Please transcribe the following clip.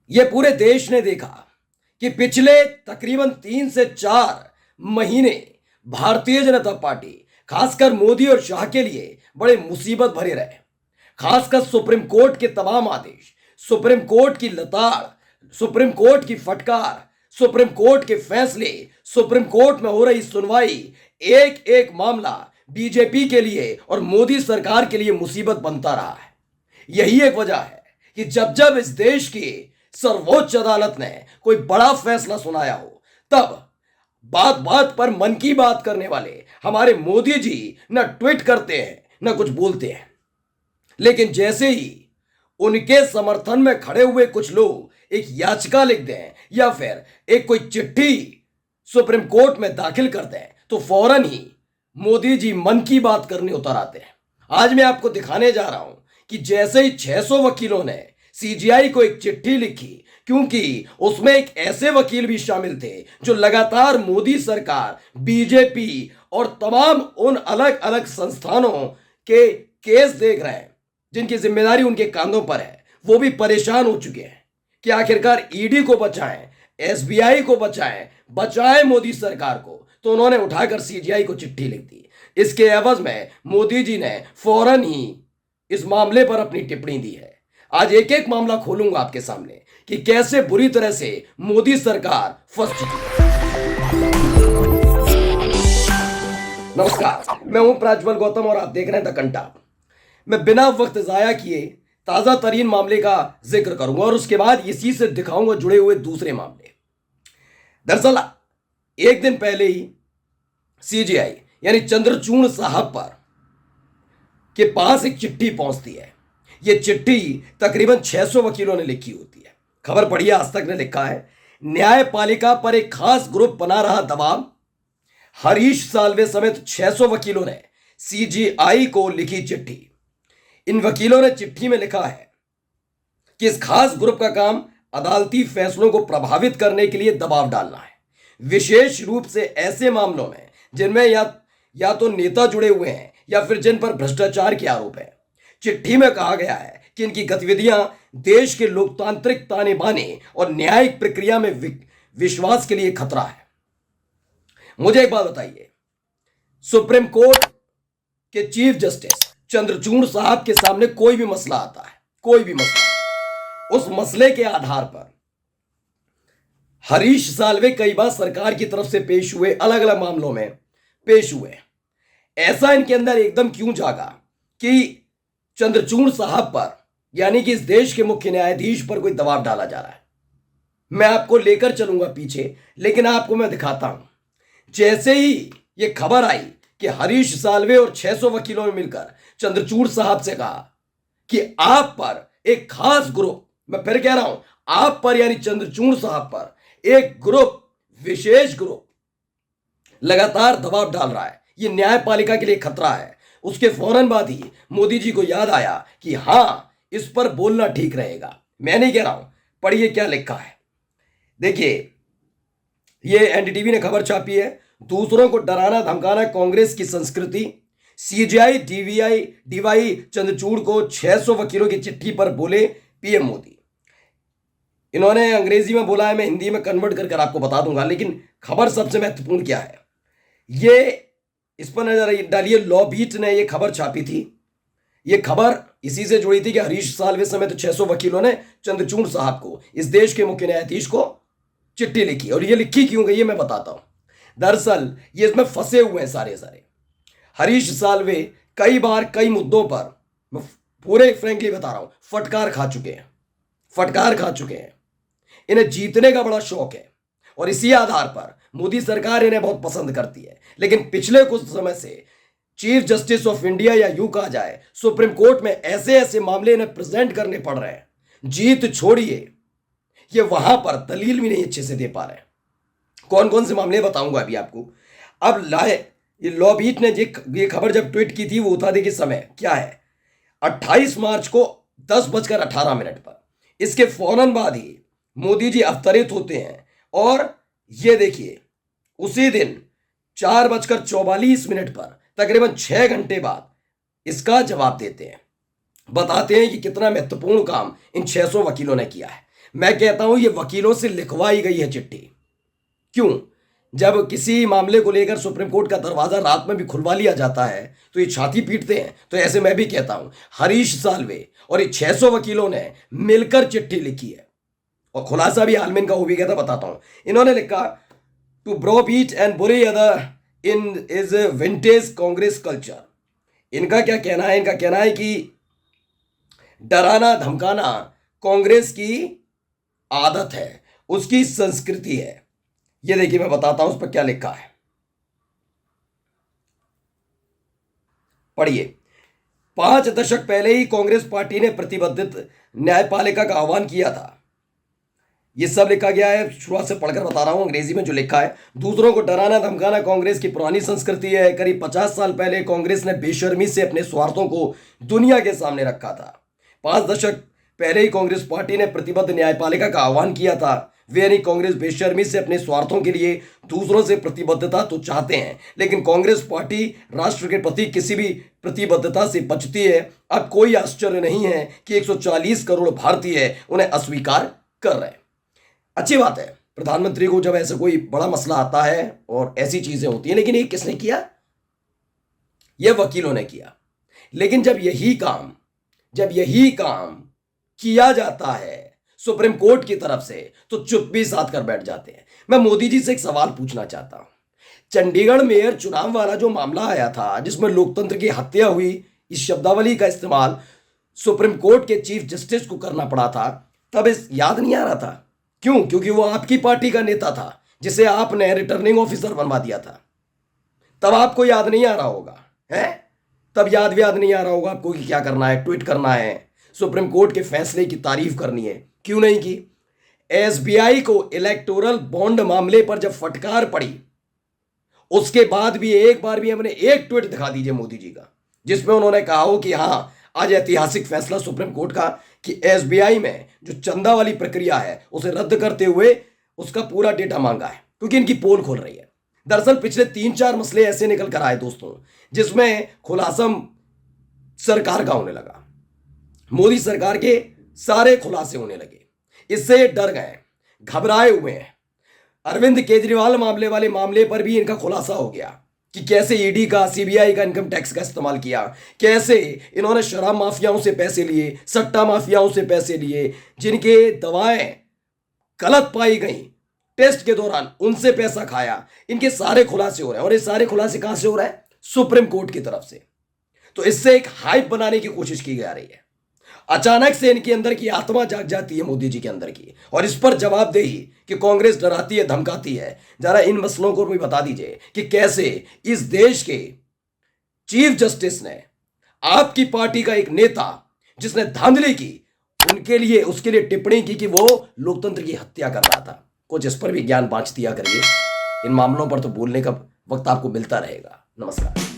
ये पूरे देश ने देखा कि पिछले तकरीबन 3 से 4 महीने भारतीय जनता पार्टी, खासकर मोदी और शाह के लिए बड़े मुसीबत भरे रहे। खासकर सुप्रीम कोर्ट के तमाम आदेश, सुप्रीम कोर्ट की लताड़, सुप्रीम कोर्ट की फटकार, सुप्रीम कोर्ट के फैसले, सुप्रीम कोर्ट में हो रही सुनवाई, एक एक मामला बीजेपी के लिए और मोदी सरकार के लिए मुसीबत बनता रहा है। यही एक वजह है कि जब जब इस देश की सर्वोच्च अदालत ने कोई बड़ा फैसला सुनाया हो, तब बात बात पर मन की बात करने वाले हमारे मोदी जी न ट्वीट करते हैं न कुछ बोलते हैं, लेकिन जैसे ही उनके समर्थन में खड़े हुए कुछ लोग एक याचिका लिख दें या फिर एक कोई चिट्ठी सुप्रीम कोर्ट में दाखिल कर दें, तो फौरन ही मोदी जी मन की बात करने उतर आते हैं। आज मैं आपको दिखाने जा रहा हूं कि जैसे ही 600 वकीलों ने सीजीआई को एक चिट्ठी लिखी, क्योंकि उसमें एक ऐसे वकील भी शामिल थे जो लगातार मोदी सरकार, बीजेपी और तमाम उन अलग अलग संस्थानों के केस देख रहे हैं जिनकी जिम्मेदारी उनके कांधों पर है। वो भी परेशान हो चुके हैं कि आखिरकार ईडी को बचाएं, एसबीआई को बचाएं मोदी सरकार को। तो उन्होंने उठाकर सीजीआई को चिट्ठी लिख दी। इसके एवज में मोदी जी ने फौरन ही इस मामले पर अपनी टिप्पणी दी है। आज एक एक मामला खोलूंगा आपके सामने कि कैसे बुरी तरह से मोदी सरकार फंस चुकी है। नमस्कार, मैं हूं प्रज्वल गौतम और आप देख रहे हैं द कंटा। मैं बिना वक्त जाया किए ताजा तरीन मामले का जिक्र करूंगा और उसके बाद इसी से दिखाऊंगा जुड़े हुए दूसरे मामले। दरअसल एक दिन पहले ही सीजीआई यानी चंद्रचूड़ साहब पर के पास एक चिट्ठी पहुंचती है। यह चिट्ठी तकरीबन 600 वकीलों ने लिखी होती है। खबर पढ़िए, आज तक ने लिखा है, न्यायपालिका पर एक खास ग्रुप बना रहा दबाव। हरीश साल्वे समेत 600 वकीलों ने सीजीआई को लिखी चिट्ठी। इन वकीलों ने चिट्ठी में लिखा है कि इस खास ग्रुप का काम अदालती फैसलों को प्रभावित करने के लिए दबाव डालना है, विशेष रूप से ऐसे मामलों में जिनमें या तो नेता जुड़े हुए हैं या फिर जिन पर भ्रष्टाचार के आरोप है। चिट्ठी में कहा गया है कि इनकी गतिविधियां देश के लोकतांत्रिक ताने बाने और न्यायिक प्रक्रिया में विश्वास के लिए खतरा है। मुझे एक बात बताइए, सुप्रीम कोर्ट के चीफ जस्टिस चंद्रचूड़ साहब के सामने कोई भी मसला आता है, कोई भी मसला, उस मसले के आधार पर हरीश साल्वे कई बार सरकार की तरफ से पेश हुए, अलग अलग मामलों में पेश हुए। ऐसा इनके अंदर एकदम क्यों जागा कि चंद्रचूड़ साहब पर यानी कि इस देश के मुख्य न्यायाधीश पर कोई दबाव डाला जा रहा है? मैं आपको लेकर चलूंगा पीछे, लेकिन आपको मैं दिखाता हूं। जैसे ही यह खबर आई कि हरीश साल्वे और 600 वकीलों ने मिलकर चंद्रचूड़ साहब से कहा कि आप पर एक खास ग्रुप, मैं फिर कह रहा हूं, आप पर यानी चंद्रचूड़ साहब पर एक ग्रुप, विशेष ग्रुप लगातार दबाव डाल रहा है, यह न्यायपालिका के लिए खतरा है, उसके फौरन बाद ही मोदी जी को याद आया कि हां, इस पर बोलना ठीक रहेगा। मैं नहीं कह रहा हूं, पढ़िए क्या लिखा है। देखिए, यह एनडीटीवी ने खबर छापी है, दूसरों को डराना धमकाना कांग्रेस की संस्कृति। सीजीआई डीवाई चंद्रचूड़ को 600 वकीलों की चिट्ठी पर बोले पीएम मोदी। इन्होंने अंग्रेजी में बोला है, मैं हिंदी में कन्वर्ट कर आपको बता दूंगा, लेकिन खबर सबसे महत्वपूर्ण क्या है ये इस पर नजर डालिए। लॉ बीट ने यह खबर छापी थी। यह खबर इसी से जुड़ी थी कि हरीश साल्वे समेत 600 वकीलों ने चंद्रचूड़ साहब को, इस देश के मुख्य न्यायाधीश को चिट्ठी लिखी। और यह लिखी क्यों गई है मैं बताता हूं। दरअसल ये इसमें फंसे हुए हैं सारे हरीश साल्वे कई बार कई मुद्दों पर, मैं पूरे फ्रेंकली बता रहा हूं, फटकार खा चुके हैं। इन्हें जीतने का बड़ा शौक है और इसी आधार पर मोदी सरकार इन्हें बहुत पसंद करती है। लेकिन पिछले कुछ समय से चीफ जस्टिस ऑफ इंडिया या यूं कहा जाए सुप्रीम कोर्ट में ऐसे ऐसे मामले इन्हें प्रेजेंट करने पड़ रहे हैं, जीत छोड़िए, ये वहां पर दलील भी नहीं अच्छे से दे पा रहे हैं। कौन कौन से मामले बताऊंगा अभी आपको। अब ये लॉ बीट ने ये खबर जब ट्वीट की थी, वो उठा दे कि समय क्या है, 28 मार्च को 10:18 पर। इसके फौरन बाद ही मोदी जी अवतरित होते हैं और ये देखिए, उसी दिन 4:44 पर, तकरीबन 6 घंटे बाद इसका जवाब देते हैं, बताते हैं कि कितना महत्वपूर्ण काम इन 600 वकीलों ने किया है। मैं कहता हूं ये वकीलों से लिखवाई गई है चिट्ठी। क्यों? जब किसी मामले को लेकर सुप्रीम कोर्ट का दरवाजा रात में भी खुलवा लिया जाता है तो ये छाती पीटते हैं। तो ऐसे मैं भी कहता हूं हरीश साल्वे और ये 600 वकीलों ने मिलकर चिट्ठी लिखी है और खुलासा भी हाल में इनका हो भी गया था, बताता हूं। इन्होंने लिखा, टू ब्रोबीट एंड बुरी other in is vintage Congress culture. इनका क्या कहना है? इनका कहना है कि डराना धमकाना कांग्रेस की आदत है, उसकी संस्कृति है। ये देखिए मैं बताता हूं उस पर क्या लिखा है, पढ़िए। 5 दशक पहले ही कांग्रेस पार्टी ने प्रतिबद्ध न्यायपालिका का आह्वान किया था। ये सब लिखा गया है, शुरुआत से पढ़कर बता रहा हूं अंग्रेजी में जो लिखा है। दूसरों को डराना धमकाना कांग्रेस की पुरानी संस्कृति है। करीब 50 साल पहले कांग्रेस ने बेशर्मी से अपने स्वार्थों को दुनिया के सामने रखा था। 5 दशक पहले ही कांग्रेस पार्टी ने प्रतिबद्ध न्यायपालिका का आह्वान किया था। वे यानी कांग्रेस बेशर्मी से अपने स्वार्थों के लिए दूसरों से प्रतिबद्धता तो चाहते हैं, लेकिन कांग्रेस पार्टी राष्ट्र के प्रति किसी भी प्रतिबद्धता से बचती है। अब कोई आश्चर्य नहीं है कि 140 करोड़ भारतीय उन्हें अस्वीकार कर रहे हैं। अच्छी बात है, प्रधानमंत्री को जब ऐसा कोई बड़ा मसला आता है और ऐसी चीजें होती हैं, लेकिन ये किसने किया? यह वकीलों ने किया। लेकिन जब यही काम किया जाता है सुप्रीम कोर्ट की तरफ से तो चुप्पी साध कर बैठ जाते हैं। मैं मोदी जी से एक सवाल पूछना चाहता हूं। चंडीगढ़ मेयर चुनाव वाला जो मामला आया था जिसमें लोकतंत्र की हत्या हुई, इस शब्दावली का इस्तेमाल सुप्रीम कोर्ट के चीफ जस्टिस को करना पड़ा था, तब इस याद नहीं आ रहा था। क्यों? क्योंकि वो आपकी पार्टी का नेता था जिसे आपने रिटर्निंग ऑफिसर बनवा दिया था। तब आपको याद नहीं आ रहा होगा, है? तब याद नहीं आ रहा होगा आपको कि क्या करना है, ट्वीट करना है, सुप्रीम कोर्ट के फैसले की तारीफ करनी है। क्यों नहीं की? एसबीआई को इलेक्टोरल बॉन्ड मामले पर जब फटकार पड़ी, उसके बाद भी एक बार भी हमने एक ट्वीट दिखा दीजिए मोदी जी का जिसमें उन्होंने कहा हो कि हां आज ऐतिहासिक फैसला सुप्रीम कोर्ट का कि एसबीआई में जो चंदा वाली प्रक्रिया है उसे रद्द करते हुए उसका पूरा डेटा मांगा है, क्योंकि इनकी पोल खोल रही है। दरअसल पिछले 3-4 मसले ऐसे निकल कर आए दोस्तों जिसमें खुलासा सरकार का होने लगा, मोदी सरकार के सारे खुलासे होने लगे। इससे डर गए, घबराए हुए हैं। अरविंद केजरीवाल मामले पर भी इनका खुलासा हो गया कि कैसे ईडी का, सीबीआई का, इनकम टैक्स का इस्तेमाल किया, कैसे इन्होंने शराब माफियाओं से पैसे लिए, सट्टा माफियाओं से पैसे लिए, जिनके दवाएं गलत पाई गई टेस्ट के दौरान उनसे पैसा खाया। इनके सारे खुलासे हो रहे हैं और ये सारे खुलासे कहां से हो रहे हैं? सुप्रीम कोर्ट की तरफ से। तो इससे एक हाइप बनाने की कोशिश की जा रही है। अचानक से इनके अंदर की आत्मा जाग जाती है मोदी जी के अंदर की, और इस पर जवाबदेही कि कांग्रेस डराती है, धमकाती है। जरा इन मसलों को भी बता दीजिए कि कैसे इस देश के चीफ जस्टिस ने आपकी पार्टी का एक नेता जिसने धांधली की उसके लिए टिप्पणी की कि वो लोकतंत्र की हत्या कर रहा था। कुछ इस पर भी ज्ञान बांट दिया करिए। इन मामलों पर तो बोलने का वक्त आपको मिलता रहेगा। नमस्कार।